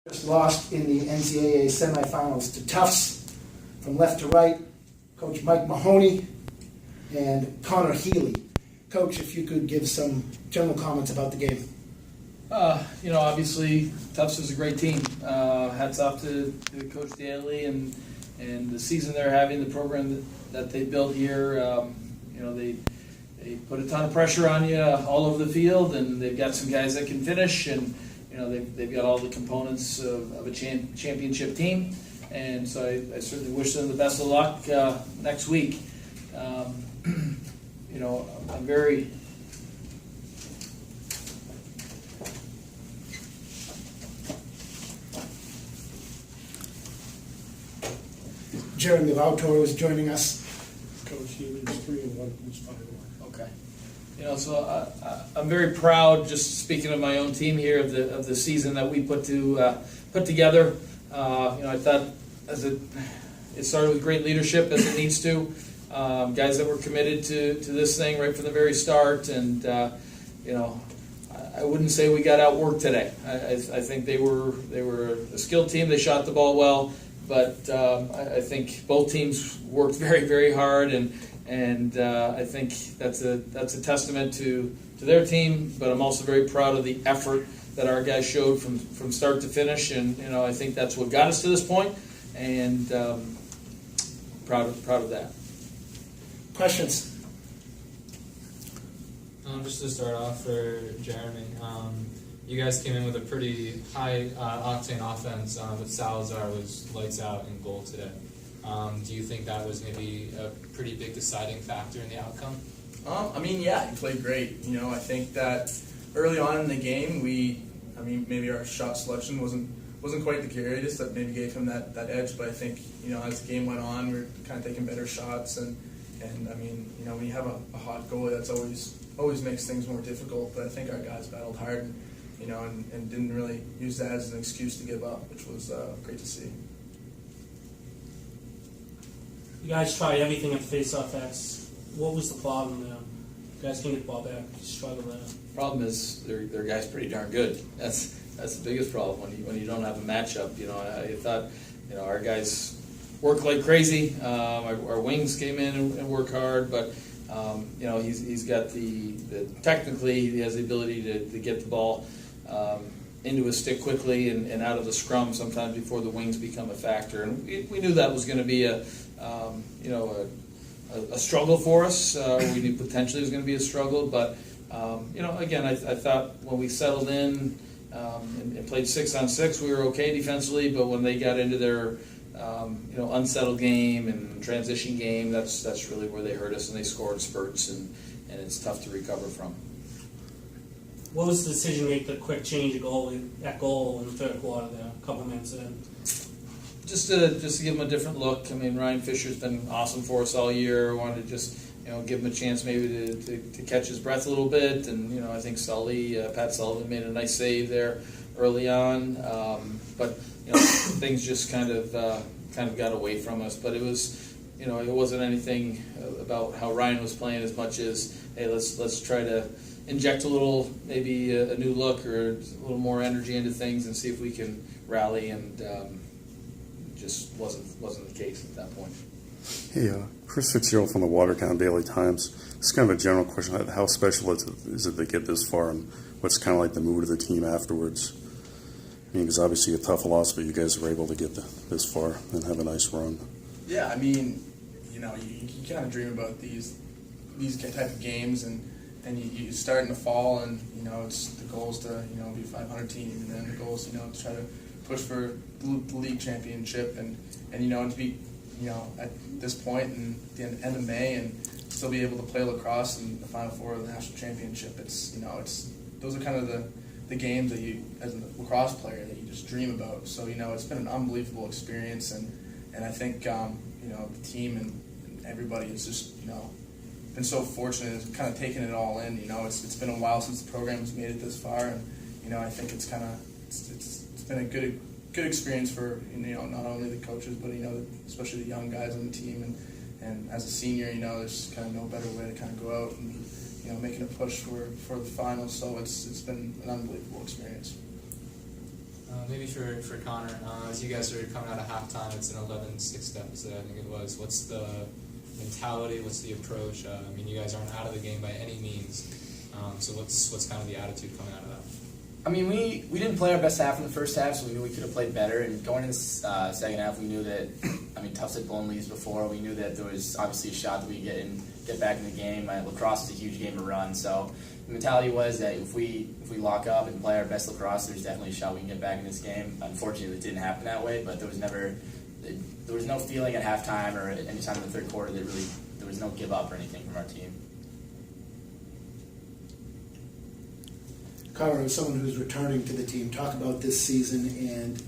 Just lost in the NCAA semifinals to Tufts. From left to right, Coach Mike Mahoney and Connor Healy. Coach, if you could give some general comments about the game. Obviously Tufts is a great team. Hats off to Coach Daly and the season they're having, the program that they built here. They put a ton of pressure on you all over the field, and they've got some guys that can finish, and they've got all the components of a championship team. And so I certainly wish them the best of luck next week. I'm very Jeremy Lautor was joining us. Coach Healy was 3-1, who's 5-1. okay. So I'm very proud. Just speaking of my own team here, of the season that we put together. I thought it started with great leadership, as it needs to. Guys that were committed to this thing right from the very start, and I wouldn't say we got outworked today. I think they were a skilled team. They shot the ball well, but I think both teams worked very, very hard, and I think that's a testament to their team. But I'm also very proud of the effort that our guys showed from start to finish, and I think that's what got us to this point, and proud of that. Questions? Just to start off for Jeremy, you guys came in with a pretty high octane offense, but Salazar was lights out in goal today. Do you think that was maybe a pretty big deciding factor in the outcome? Yeah, he played great. I think that early on in the game, maybe our shot selection wasn't quite the greatest. That maybe gave him that edge. But I think as the game went on, we were kind of taking better shots, and when you have a hot goalie, that's always makes things more difficult. But I think our guys battled hard, and didn't really use that as an excuse to give up, which was great to see. You guys tried everything at the face-off X. What was the problem there? You guys can't get the ball back. You struggle there. Problem is their guys pretty darn good. That's the biggest problem when you don't have a matchup. I thought our guys worked like crazy. Our wings came in and worked hard, but he's got technically he has the ability to get the ball into his stick quickly and out of the scrum sometimes before the wings become a factor. And we knew that was going to be a struggle for us. We knew potentially it was going to be a struggle, but again, I thought when we settled in and played 6-on-6, we were okay defensively. But when they got into their unsettled game and transition game, that's really where they hurt us, and they scored spurts, and it's tough to recover from. What was the decision to make the quick change at goal in the third quarter there, a couple minutes in? Just to give him a different look. Ryan Fisher's been awesome for us all year. I wanted to just give him a chance maybe to catch his breath a little bit, and I think Pat Sullivan made a nice save there early on, but things just kind of got away from us. But it was it wasn't anything about how Ryan was playing as much as, hey, let's try to inject a little, maybe a new look or a little more energy into things and see if we can rally, and just wasn't the case at that point. Hey, Chris Fitzgerald from the Watertown Daily Times. It's kind of a general question. How special is it to get this far, and what's kind of like the mood of the team afterwards? Because obviously a tough loss, but you guys were able to get this far and have a nice run. Yeah, you kind of dream about these type of games, and you start in the fall, and it's the goal is to be a 500 team, and then the goal is to try to push for the league championship, and to be at this point and the end of May and still be able to play lacrosse in the Final Four of the national championship. It's those are kind of the games that you, as a lacrosse player, that you just dream about. So it's been an unbelievable experience, and I think the team and everybody has just been so fortunate and kind of taken it all in. It's been a while since the program has made it this far, and I think it's been a good experience for not only the coaches, but especially the young guys on the team, and as a senior, there's kind of no better way to kind of go out and making a push for the finals. So it's been an unbelievable experience. Maybe for Connor, as you guys are coming out of halftime, it's an 11-6 deficit, I think it was. What's the mentality? What's the approach? I mean, you guys aren't out of the game by any means. So what's kind of the attitude coming out of that? I mean, we didn't play our best half in the first half, so we knew we could have played better. And going into the second half, we knew that, I mean, Tufts had blown leads before. We knew that there was obviously a shot that we get back in the game. Lacrosse is a huge game to run, so the mentality was that if we lock up and play our best lacrosse, there's definitely a shot we can get back in this game. Unfortunately, it didn't happen that way, but there was no feeling at halftime or at any time in the third quarter that really there was no give up or anything from our team. Connor, as someone who's returning to the team, talk about this season and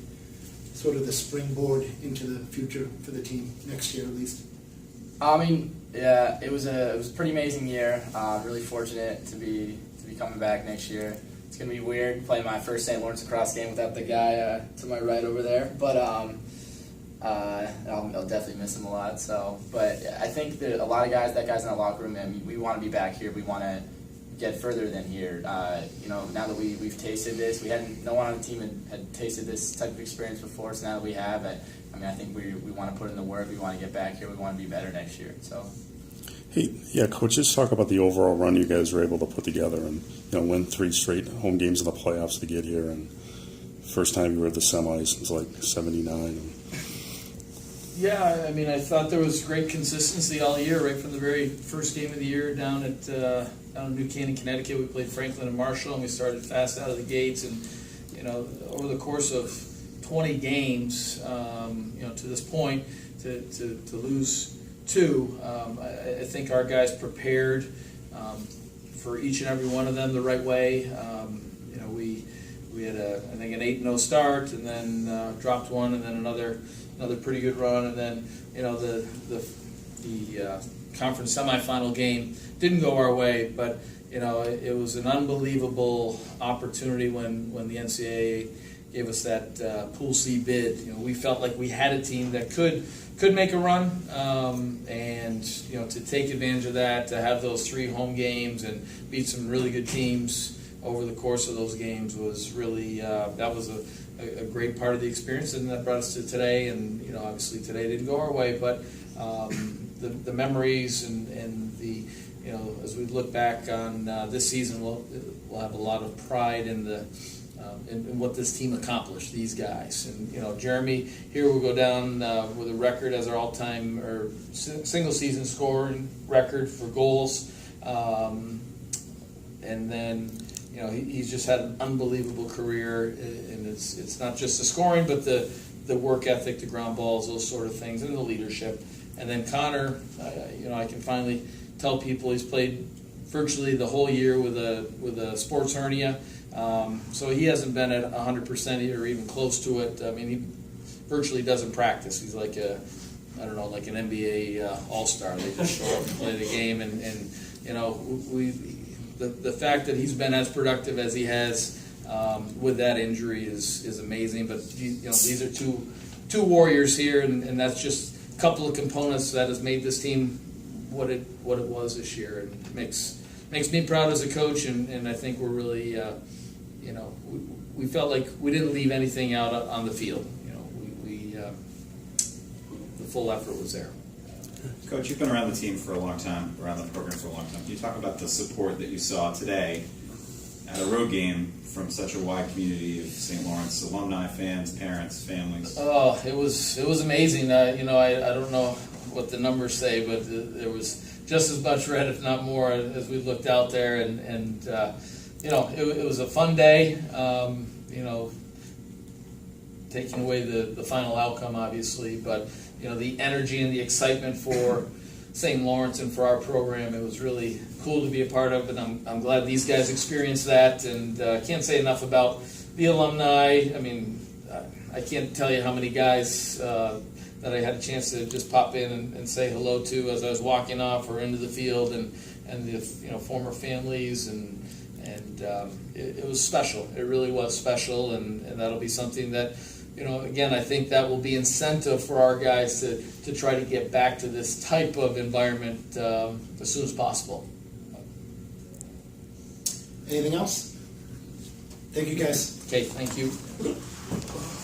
sort of the springboard into the future for the team next year at least. I mean, yeah, it was a pretty amazing year. Really fortunate to be coming back next year. It's gonna be weird playing my first St. Lawrence lacrosse game without the guy to my right over there, but I'll definitely miss him a lot. So, but I think that a lot of guys in that locker room, I mean, we want to be back here. We want to get further than here. Now that we've tasted this, no one on the team had tasted this type of experience before. So now that we have, I think we want to put in the work. We want to get back here. We want to be better next year. So. Hey, yeah, Coach, just talk about the overall run you guys were able to put together and win 3 straight home games in the playoffs to get here. And first time you were at the semis since like '79. Yeah, I mean, I thought there was great consistency all year, right from the very first game of the year down in New Canaan, Connecticut. We played Franklin and Marshall, and we started fast out of the gates. And over the course of 20 games, to this point, to lose 2, I think our guys prepared for each and every one of them the right way. We had I think an 8-0 start, and then dropped 1, and then another pretty good run, and then the conference semifinal game didn't go our way, but it was an unbelievable opportunity when the NCAA gave us that Pool C bid. We felt like we had a team that could make a run, and to take advantage of that, to have those 3 home games and beat some really good teams over the course of those games was really that was a great part of the experience, and that brought us to today. And obviously today didn't go our way, but the memories and the as we look back on this season, we'll have a lot of pride in in what this team accomplished. These guys, and Jeremy here will go down with a record as our all-time or single season scoring record for goals, and then. He's just had an unbelievable career, and it's not just the scoring, but the work ethic, the ground balls, those sort of things, and the leadership. And then Connor, I can finally tell people he's played virtually the whole year with a sports hernia, so he hasn't been at 100% or even close to it. I mean, he virtually doesn't practice. He's like an NBA all-star. They just show up and play the game, and The fact that he's been as productive as he has with that injury is amazing. But these are two warriors here, and that's just a couple of components that has made this team what it was this year, and it makes me proud as a coach. And I think we're really we felt like we didn't leave anything out on the field. The full effort was there. Coach, you've been around the team for a long time, around the program for a long time. Can you talk about the support that you saw today at a road game from such a wide community of St. Lawrence alumni, fans, parents, families? Oh, it was amazing. I don't know what the numbers say, but there was just as much red, if not more, as we looked out there, and it was a fun day. Taking away the final outcome, obviously, but the energy and the excitement for St. Lawrence and for our program, it was really cool to be a part of, and I'm glad these guys experienced that. And I can't say enough about the alumni. I mean, I can't tell you how many guys that I had a chance to just pop in and say hello to as I was walking off or into the field, and the former families, and it was special. It really was special, and that'll be something that. Again, I think that will be incentive for our guys to try to get back to this type of environment as soon as possible. Anything else? Thank you, guys. Okay, thank you. Thank you.